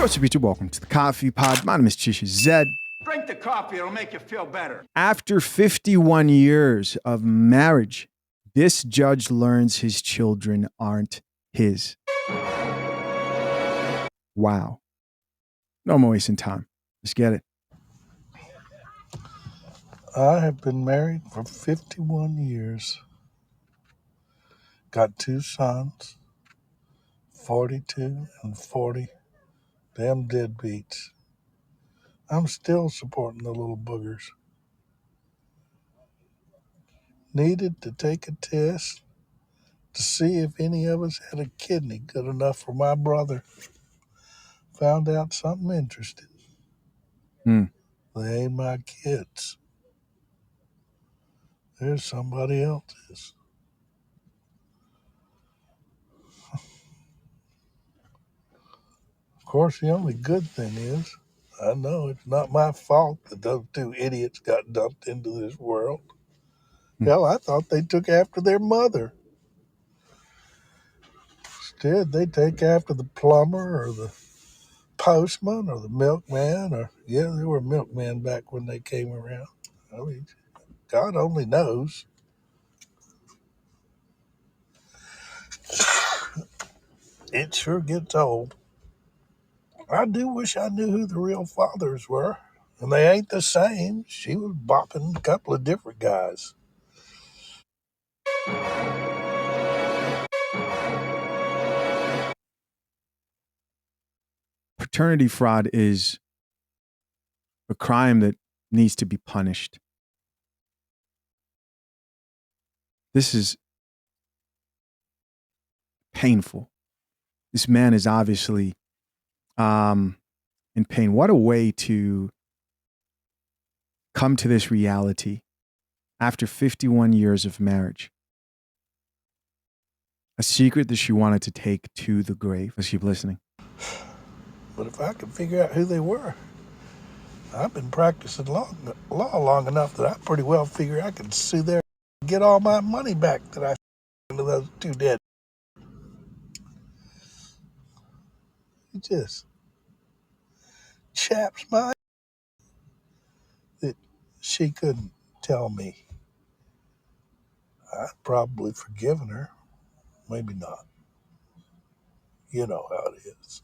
Joseph Beecher, welcome to the Coffee Pod. My name is Chisha Zed. Drink the coffee, it'll make you feel better. After 51 years of marriage, this judge learns his children aren't his. Wow. No more wasting time. Let's get it. I have been married for 51 years. Got 2 sons, 42 and 40. Damn deadbeats. I'm still supporting the little boogers. Needed to take a test to see if any of us had a kidney good enough for my brother. Found out something interesting. They ain't my kids. There's somebody else's. Of course, the only good thing is, I know it's not my fault that those 2 idiots got dumped into this world. Hell, I thought they took after their mother. Instead, they take after the plumber or the postman or the milkman, or, yeah, they were milkmen back when they came around. I mean, God only knows. It sure gets old. I do wish I knew who the real fathers were. And they ain't the same. She was bopping a couple of different guys. Paternity fraud is a crime that needs to be punished. This is painful. This man is obviously in pain. What a way to come to this reality after 51 years of marriage. A secret that she wanted to take to the grave. Let's keep listening. But if I could figure out who they were, I've been practicing law long enough that I pretty well figure I could sue there and get all my money back that I into those 2 dead. It just chaps my that she couldn't tell me. I'd probably forgiven her. Maybe not. You know how it is.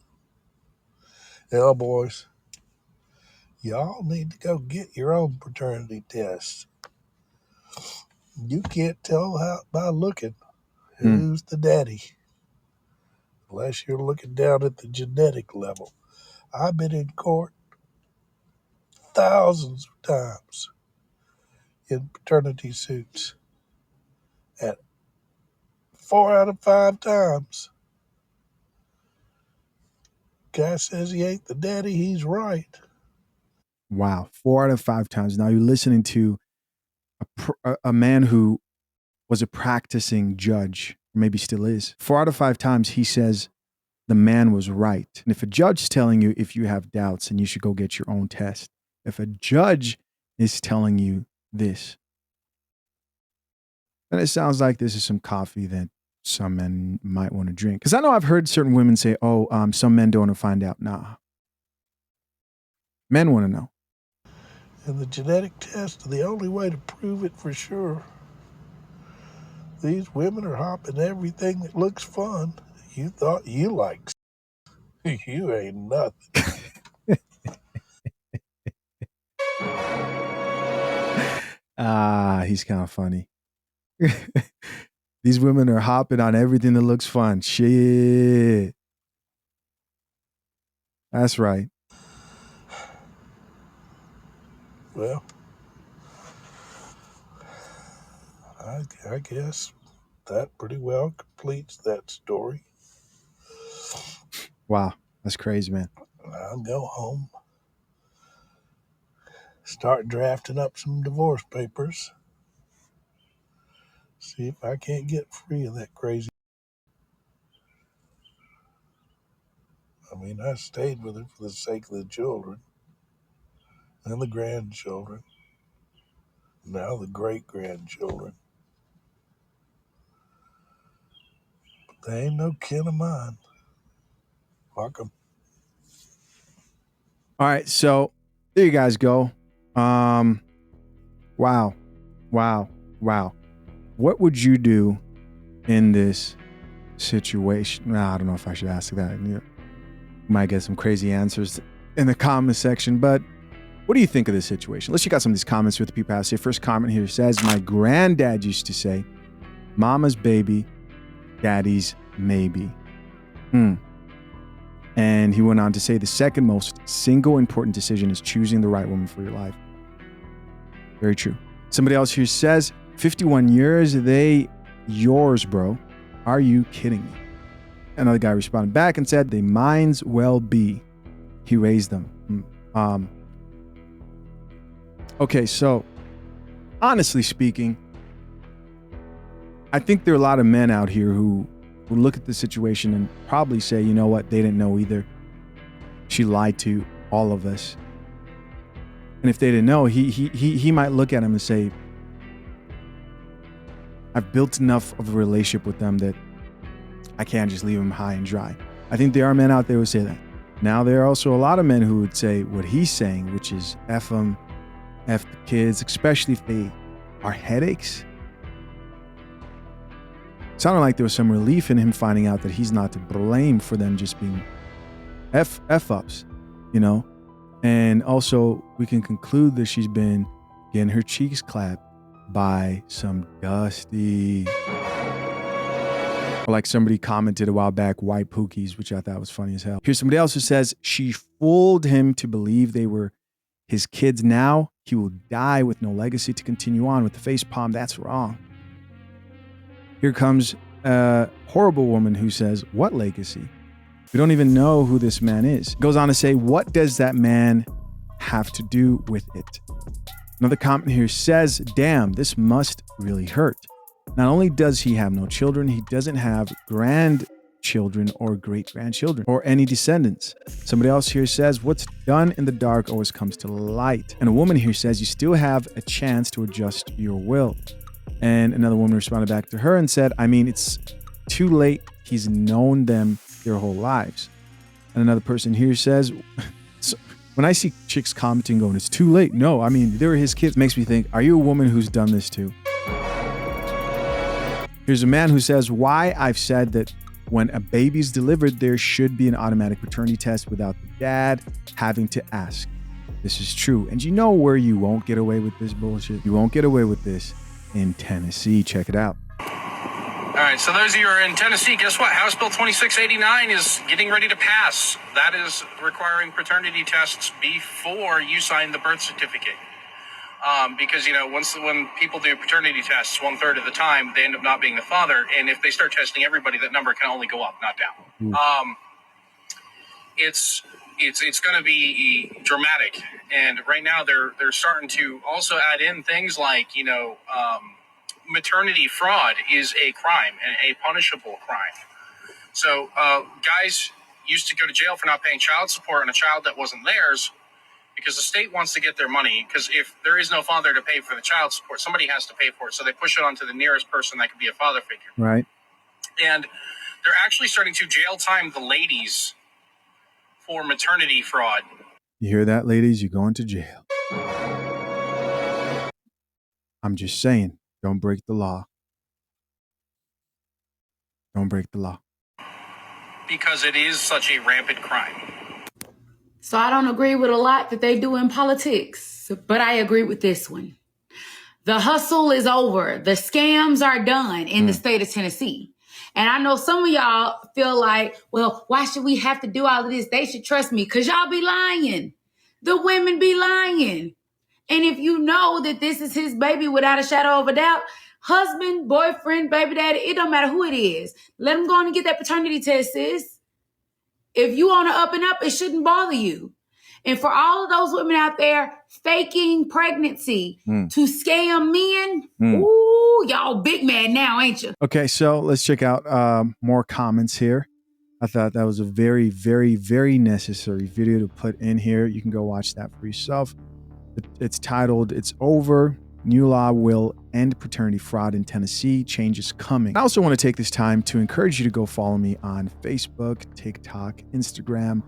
Hell, boys, y'all need to go get your own paternity test. You can't tell by looking who's the daddy unless you're looking down at the genetic level. I've been in court thousands of times in paternity suits, and 4 out of 5 times, guy says he ain't the daddy, he's right. Wow. 4 out of 5 times. Now you're listening to a man who was a practicing judge, or maybe still is. 4 out of 5 times he says the man was right. And if a judge is telling you if you have doubts and you should go get your own test, if a judge is telling you this, then it sounds like this is some coffee that some men might want to drink. Because I know I've heard certain women say, some men don't want to find out. Nah. Men want to know. And the genetic test is the only way to prove it for sure. These women are hopping everything that looks fun. You thought you liked. You ain't nothing. He's kind of funny. These women are hopping on everything that looks fun. Shit. That's right. Well, I guess that pretty well completes that story. Wow. That's crazy, man. I'll go home, start drafting up some divorce papers, see if I can't get free of that crazy. I mean, I stayed with her for the sake of the children and the grandchildren, now the great-grandchildren. But they ain't no kin of mine. Fuck 'em. All right, so there you guys go. Wow. What would you do in this situation? Nah, I don't know if I should ask that. You might get some crazy answers in the comment section, but what do you think of this situation? Let's check out some of these comments with the people have to say. First comment here says, my granddad used to say, mama's baby, daddy's maybe. And he went on to say, the second most single important decision is choosing the right woman for your life. Very true. Somebody else here says, 51 years, they yours, bro. Are you kidding me? Another guy responded back and said, they minds well be. He raised them. Okay, so honestly speaking, I think there are a lot of men out here who look at the situation and probably say, you know what, they didn't know either. She lied to all of us. And if they didn't know, he might look at him and say, I've built enough of a relationship with them that I can't just leave him high and dry. I think there are men out there who say that. Now, there are also a lot of men who would say what he's saying, which is F them, F the kids, especially if they are headaches. It sounded like there was some relief in him finding out that he's not to blame for them just being F-ups, you know? And also, we can conclude that she's been getting her cheeks clapped by some dusty, or like somebody commented a while back, white pookies, which I thought was funny as hell. Here's somebody else who says, she fooled him to believe they were his kids. Now he will die with no legacy to continue on with the face palm. That's wrong. Here comes a horrible woman who says, what legacy? We don't even know who this man is. Goes on to say, what does that man have to do with it? Another comment here says, damn, this must really hurt. Not only does he have no children, he doesn't have grandchildren or great-grandchildren or any descendants. Somebody else here says, what's done in the dark always comes to light. And a woman here says, you still have a chance to adjust your will. And another woman responded back to her and said, I mean, it's too late. He's known them their whole lives. And another person here says, so when I see chicks commenting going, it's too late. No, I mean, they were his kids. Makes me think, are you a woman who's done this too? Here's a man who says, why I've said that when a baby's delivered, there should be an automatic paternity test without the dad having to ask. This is true. And you know where you won't get away with this bullshit? You won't get away with this in Tennessee. Check it out. All right, so those of you who are in Tennessee, guess what? House Bill 2689 is getting ready to pass. That is requiring paternity tests before you sign the birth certificate. Because, you know, when people do paternity tests, 1/3 of the time, they end up not being the father. And if they start testing everybody, that number can only go up, not down. It's going to be dramatic. And right now they're starting to also add in things like, you know, maternity fraud is a crime and a punishable crime. So guys used to go to jail for not paying child support on a child that wasn't theirs because the state wants to get their money, because if there is no father to pay for the child support, somebody has to pay for it. So they push it onto the nearest person that could be a father figure. Right. And they're actually starting to jail time the ladies for maternity fraud. You hear that, ladies? You're going to jail. I'm just saying, don't break the law. Don't break the law. Because it is such a rampant crime. So I don't agree with a lot that they do in politics, but I agree with this one. The hustle is over. The scams are done in the state of Tennessee. And I know some of y'all feel like, well, why should we have to do all of this? They should trust me, because y'all be lying. The women be lying. And if you know that this is his baby without a shadow of a doubt, husband, boyfriend, baby daddy, it don't matter who it is. Let them go on and get that paternity test, sis. If you on the up and up, it shouldn't bother you. And for all of those women out there faking pregnancy to scam men, ooh, y'all big mad now, ain't you? Okay, so let's check out more comments here. I thought that was a very, very, very necessary video to put in here. You can go watch that for yourself. It's titled, It's Over. New law will end paternity fraud in Tennessee. Change is coming. I also want to take this time to encourage you to go follow me on Facebook, TikTok, Instagram,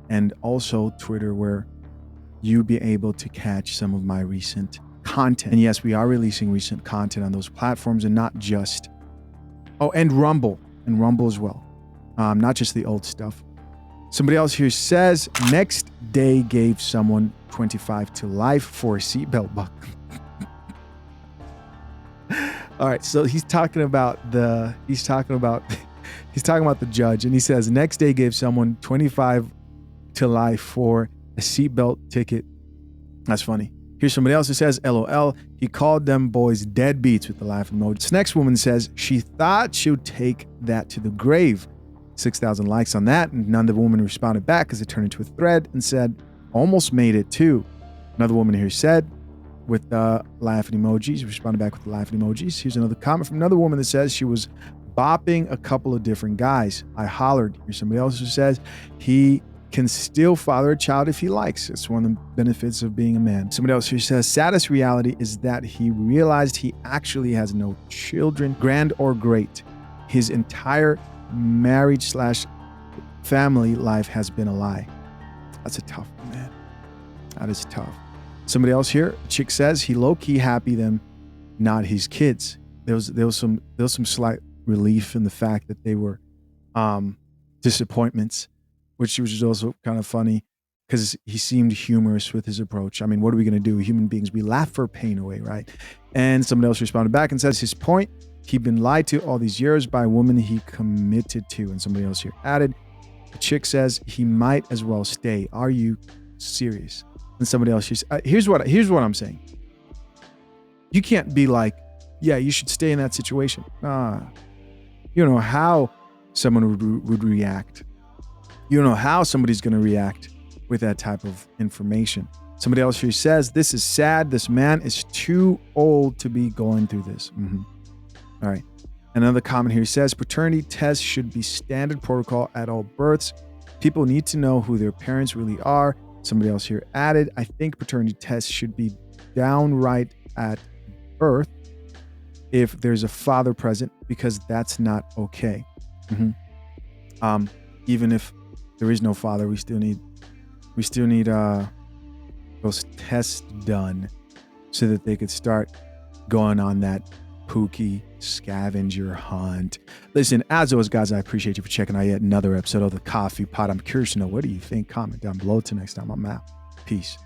and also Twitter, where you be able to catch some of my recent content. And yes, we are releasing recent content on those platforms, and not just, and Rumble as well. Not just the old stuff. Somebody else here says, next day gave someone 25 to life for a seatbelt buckle. All right, so he's talking about the judge, and he says next day gave someone 25 to life for a seatbelt ticket. That's funny. Here's somebody else who says, LOL, he called them boys deadbeats with the laugh emoji. This next woman says she thought she would take that to the grave. 6,000 likes on that, and none of the woman responded back because it turned into a thread and said, almost made it too. Another woman here said, with laughing emojis, responded back with the laughing emojis. Here's another comment from another woman that says she was bopping a couple of different guys. I hollered. Here's somebody else who says he can still father a child if he likes. It's one of the benefits of being a man. Somebody else who says saddest reality is that he realized he actually has no children, grand or great. His entire marriage/family life has been a lie. That's a tough one, man. That is tough. Somebody else here, chick says he low-key happy them, not his kids. There was some slight relief in the fact that they were disappointments, which was also kind of funny because he seemed humorous with his approach. I mean, what are we going to do? Human beings, we laugh for pain away, right? And somebody else responded back and says his point, he'd been lied to all these years by a woman he committed to. And somebody else here added, the chick says he might as well stay. Are you serious? And somebody else, here's what I'm saying. You can't be like, yeah, you should stay in that situation. You don't know how someone would react. You don't know how somebody's going to react with that type of information. Somebody else here says, this is sad. This man is too old to be going through this. All right. Another comment here says, paternity tests should be standard protocol at all births. People need to know who their parents really are. Somebody else here added, I think paternity tests should be downright at birth if there's a father present, because that's not okay. Even if there is no father, we still need those tests done so that they could start going on that Pookie scavenger hunt. Listen, as always, guys, I appreciate you for checking out yet another episode of The Coffee Pot. I'm curious to know, what do you think? Comment down below. Till next time, I'm out. Peace.